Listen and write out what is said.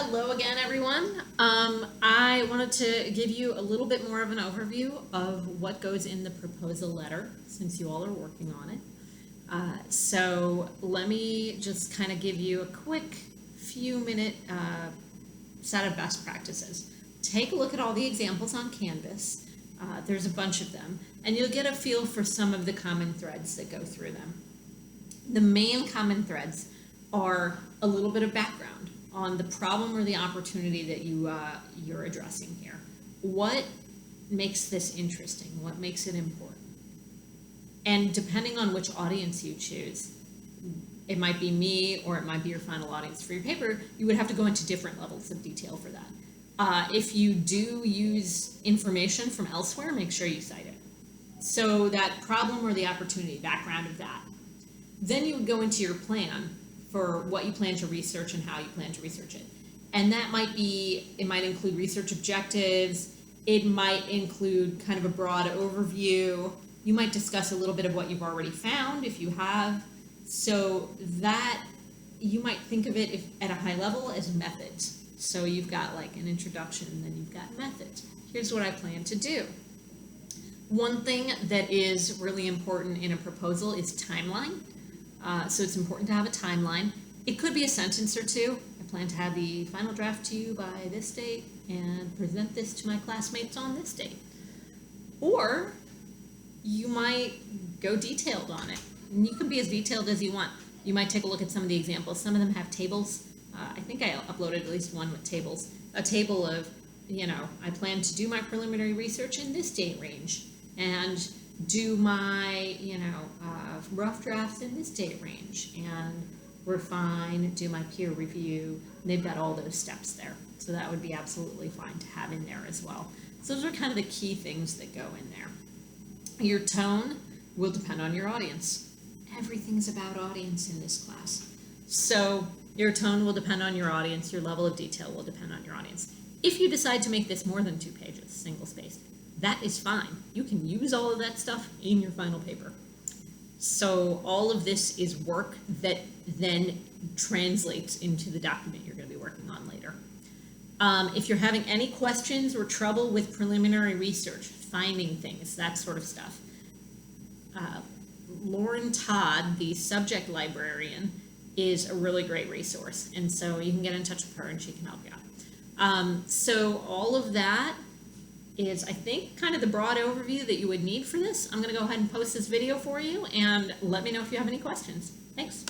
Hello again, everyone. I wanted to give you a little bit more of an overview of what goes in the proposal letter, since you all are working on it. So let me just kind of give you a quick few-minute set of best practices. Take a look at all the examples on Canvas. There's a bunch of them, and you'll get a feel for some of the common threads that go through them. The main common threads are a little bit of background on the problem or the opportunity that you're addressing here. What makes this interesting? What makes it important? And depending on which audience you choose, it might be me or it might be your final audience for your paper, you would have to go into different levels of detail for that. If you do use information from elsewhere, make sure you cite it. So that problem or the opportunity, background of that. Then you would go into your plan for what you plan to research and how you plan to research it. And that might be, it might include research objectives, it might include kind of a broad overview, you might discuss a little bit of what you've already found if you have. So that, you might think of it at a high level as methods. So you've got like an introduction, and then you've got methods. Here's what I plan to do. One thing that is really important in a proposal is timeline. So it's important to have a timeline. It could be a sentence or two. I plan to have the final draft to you by this date and present this to my classmates on this date. Or you might go detailed on it. And you can be as detailed as you want. You might take a look at some of the examples. Some of them have tables. I think I uploaded at least one with tables. A table of, I plan to do my preliminary research in this date range and do my, rough drafts in this date range and refine, do my peer review. And they've got all those steps there. So that would be absolutely fine to have in there as well. So those are kind of the key things that go in there. Your tone will depend on your audience. Everything's about audience in this class. So your tone will depend on your audience. Your level of detail will depend on your audience. If you decide to make this more than 2 pages, single-spaced, that is fine. You can use all of that stuff in your final paper. So all of this is work that then translates into the document you're going to be working on later. If you're having any questions or trouble with preliminary research, finding things, that sort of stuff, Lauren Todd, the subject librarian, is a really great resource. And so you can get in touch with her and she can help you out. So all of that is, I think, kind of the broad overview that you would need for this. I'm going to go ahead and post this video for you and let me know if you have any questions. Thanks.